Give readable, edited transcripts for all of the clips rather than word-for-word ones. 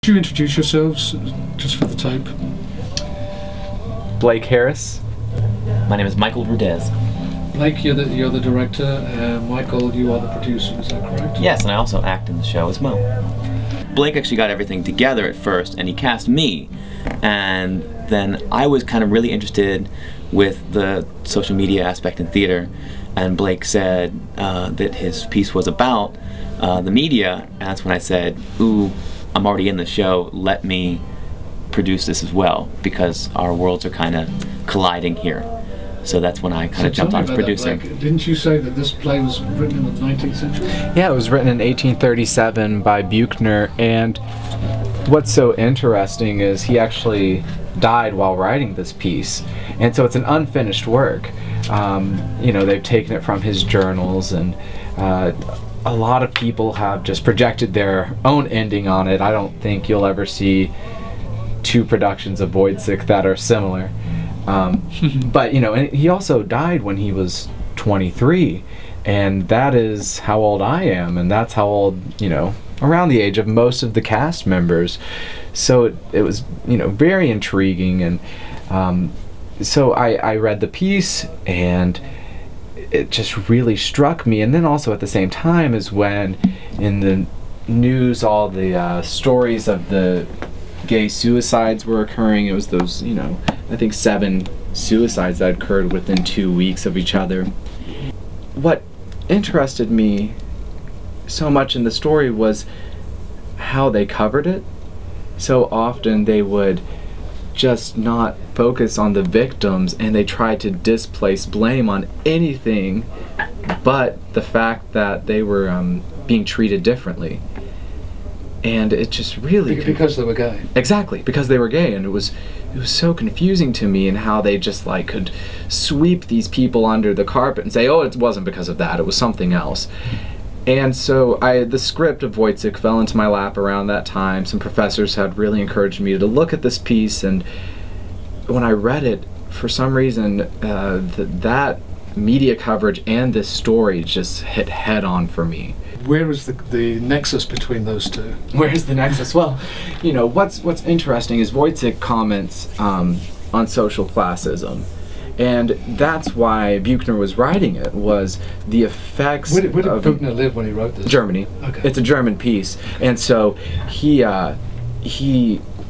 Could you introduce yourselves, just for the tape? Blake Harris. My name is Michael Rudez. Blake, you're the director. Michael, you are the producer. Is that correct? Yes, and I also act in the show as well. Blake actually got everything together at first, and he cast me. And then I was kind of really interested with the social media aspect in theater. And Blake said that his piece was about the media. And that's when I said, ooh, I'm already in the show. Let me produce this as well, because our worlds are kind of colliding here. So that's when I kind of jumped on as producer. Didn't you say that this play was written in the 19th century? Yeah, it was written in 1837 by Buchner, and what's so interesting is he actually died while writing this piece, and so it's an unfinished work. You know, they've taken it from his journals, and a lot of people have just projected their own ending on it. I don't think you'll ever see two productions of WUTC that are similar. But you know, and he also died when he was 23, and that is how old I am, and that's how old, you know, around the age of most of the cast members. So it was, you know, very intriguing, and so I read the piece, and it just really struck me. And then also at the same time is when in the news all the stories of the gay suicides were occurring. It was those, you know, I think 7 suicides that occurred within 2 weeks of each other. What interested me so much in the story was how they covered it. So often they would just not focus on the victims, and they tried to displace blame on anything but the fact that they were being treated differently. And it just really... Because they were gay. Exactly, because they were gay, and it was so confusing to me, and how they just like could sweep these people under the carpet and say, oh, it wasn't because of that, it was something else. And so the script of WUTC fell into my lap around that time. Some professors had really encouraged me to look at this piece, and when I read it, for some reason, that media coverage and this story just hit head on for me. Where is the nexus between those two? Where's the nexus? Well, you know, what's interesting is WUTC comments on social classism. And that's why Buchner was writing it, was the effects Where did Buchner live when he wrote this? Germany. Okay. It's a German piece. And so he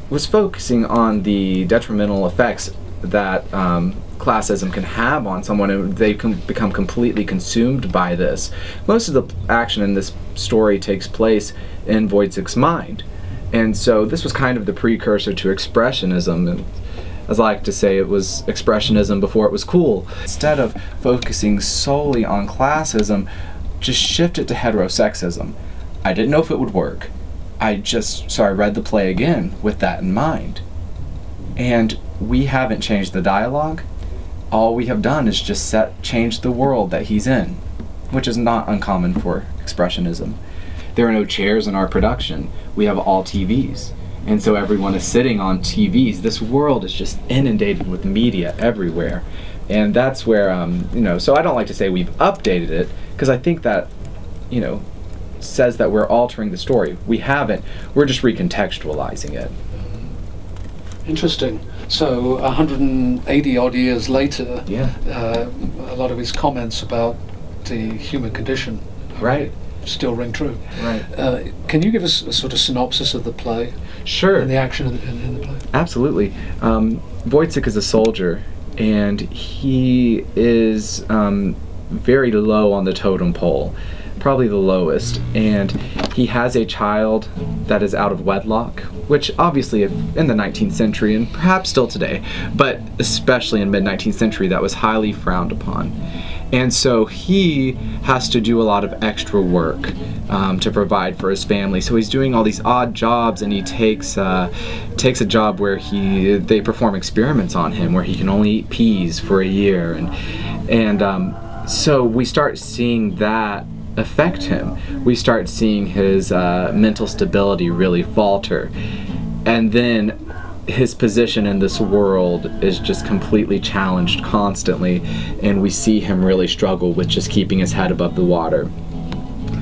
was focusing on the detrimental effects that classism can have on someone, and they can become completely consumed by this. Most of the action in this story takes place in WUTC's mind. And so this was kind of the precursor to Expressionism. And as I like to say, it was Expressionism before it was cool. Instead of focusing solely on classism, just shift it to heterosexism. I didn't know if it would work. So I read the play again with that in mind. And we haven't changed the dialogue. All we have done is just change the world that he's in, which is not uncommon for Expressionism. There are no chairs in our production. We have all TVs. And so everyone is sitting on TVs. This world is just inundated with media everywhere. And that's where, you know, so I don't like to say we've updated it, because I think that, you know, says that we're altering the story. We haven't. We're just recontextualizing it. Interesting. So 180 odd years later, yeah, a lot of his comments about the human condition, right, still ring true. Right. Can you give us a sort of synopsis of the play? Sure. And the action in the play? Absolutely. WUTC is a soldier, and he is very low on the totem pole, probably the lowest, and he has a child that is out of wedlock, which obviously in the 19th century, and perhaps still today, but especially in mid-19th century, that was highly frowned upon. And so he has to do a lot of extra work to provide for his family. So he's doing all these odd jobs, and he takes a job where they perform experiments on him, where he can only eat peas for a year, and so we start seeing that affect him. We start seeing his mental stability really falter, and then his position in this world is just completely challenged constantly, and we see him really struggle with just keeping his head above the water.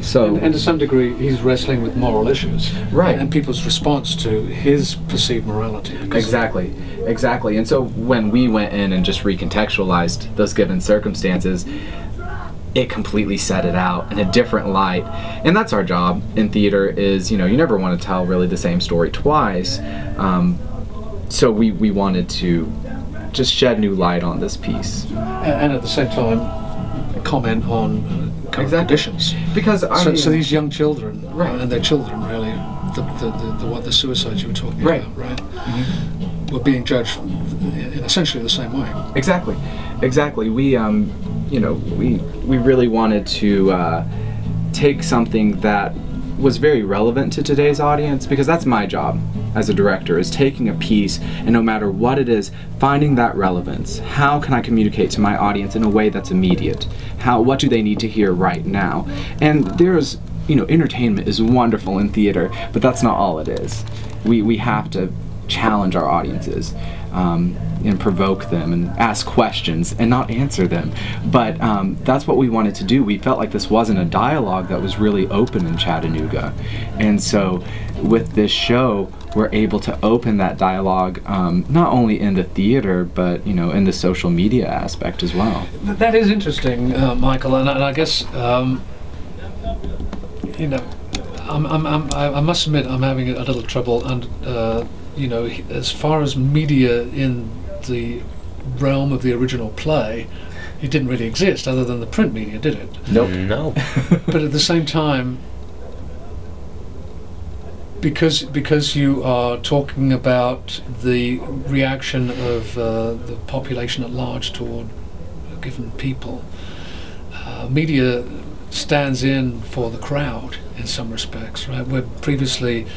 So, and to some degree, he's wrestling with moral issues, right, and people's response to his perceived morality. Exactly. And so when we went in and just recontextualized those given circumstances, it completely set it out in a different light. And that's our job in theater, is, you never want to tell really the same story twice. So we wanted to just shed new light on this piece. And at the same time, comment on current conditions. Because so these young children, right, and their children really, the suicides you were talking about, right? Mm-hmm. Were being judged in essentially the same way. Exactly. We we really wanted to take something that was very relevant to today's audience, because that's my job as a director, is taking a piece, and no matter what it is, finding that relevance. How can I communicate to my audience in a way that's immediate? What do they need to hear right now? And there's, entertainment is wonderful in theater, but that's not all it is. We have to challenge our audiences, and provoke them and ask questions and not answer them. But that's what we wanted to do. We felt like this wasn't a dialogue that was really open in Chattanooga. And so with this show, we're able to open that dialogue, not only in the theater, but in the social media aspect as well. That is interesting, Michael, and I guess I must admit I'm having a little trouble, and as far as media in the realm of the original play, it didn't really exist other than the print media, did it? Nope. No. But at the same time, because you are talking about the reaction of the population at large toward given people, media stands in for the crowd in some respects, right? Where previously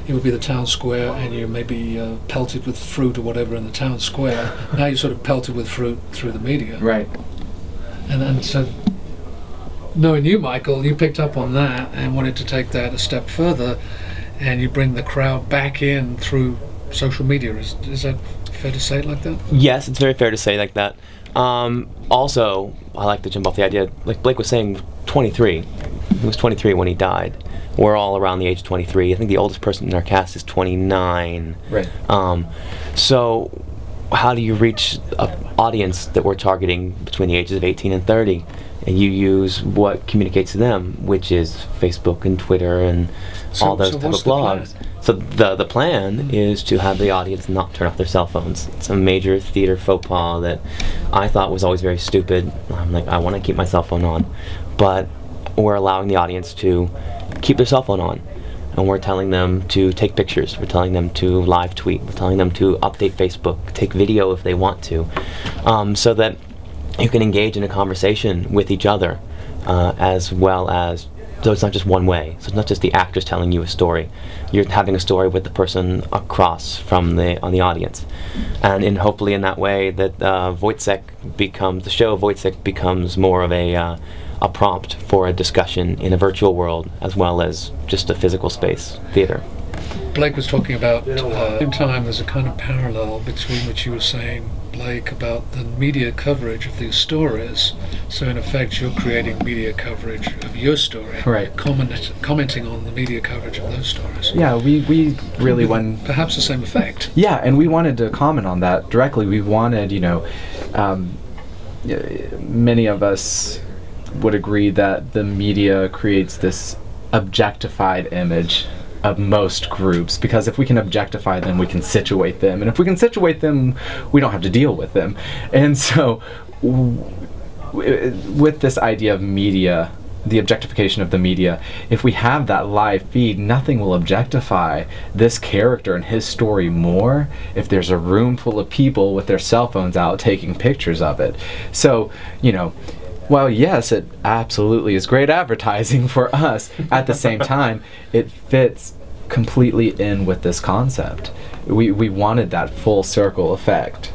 it would be the town square and you may be pelted with fruit or whatever in the town square. Now you're sort of pelted with fruit through the media. Right. And so, knowing you, Michael, you picked up on that and wanted to take that a step further, and you bring the crowd back in through social media. Is that fair to say it like that? Yes, it's very fair to say like that. Also, I like to jump off the idea, like Blake was saying, 23. He was 23 when he died. We're all around the age of 23. I think the oldest person in our cast is 29. Right. So how do you reach an audience that we're targeting between the ages of 18 and 30? And you use what communicates to them, which is Facebook and Twitter and all those type of blogs. So the plan is to have the audience not turn off their cell phones. It's a major theater faux pas that I thought was always very stupid. I'm like, I want to keep my cell phone on, but we're allowing the audience to keep their cell phone on, and we're telling them to take pictures, we're telling them to live tweet, we're telling them to update Facebook, take video if they want to, so that you can engage in a conversation with each other, as well as, so it's not just one way. So it's not just the actors telling you a story. You're having a story with the person across from the audience, and hopefully in that way that the show WUTC becomes more of a prompt for a discussion in a virtual world as well as just a physical space theater. Blake was talking about, in time there's a kind of parallel between what you were saying, Blake, about the media coverage of these stories. So in effect you're creating media coverage of your story, right? Commenting on the media coverage of those stories. Yeah, we really wanted perhaps the same effect. Yeah, and we wanted to comment on that directly. We wanted, many of us would agree that the media creates this objectified image of most groups, because if we can objectify them, we can situate them, and if we can situate them, we don't have to deal with them. And so with this idea of media, the objectification of the media, if we have that live feed, nothing will objectify this character and his story more if there's a room full of people with their cell phones out taking pictures of it. So, while yes, it absolutely is great advertising for us, at the same time, it fits completely in with this concept. We wanted that full circle effect.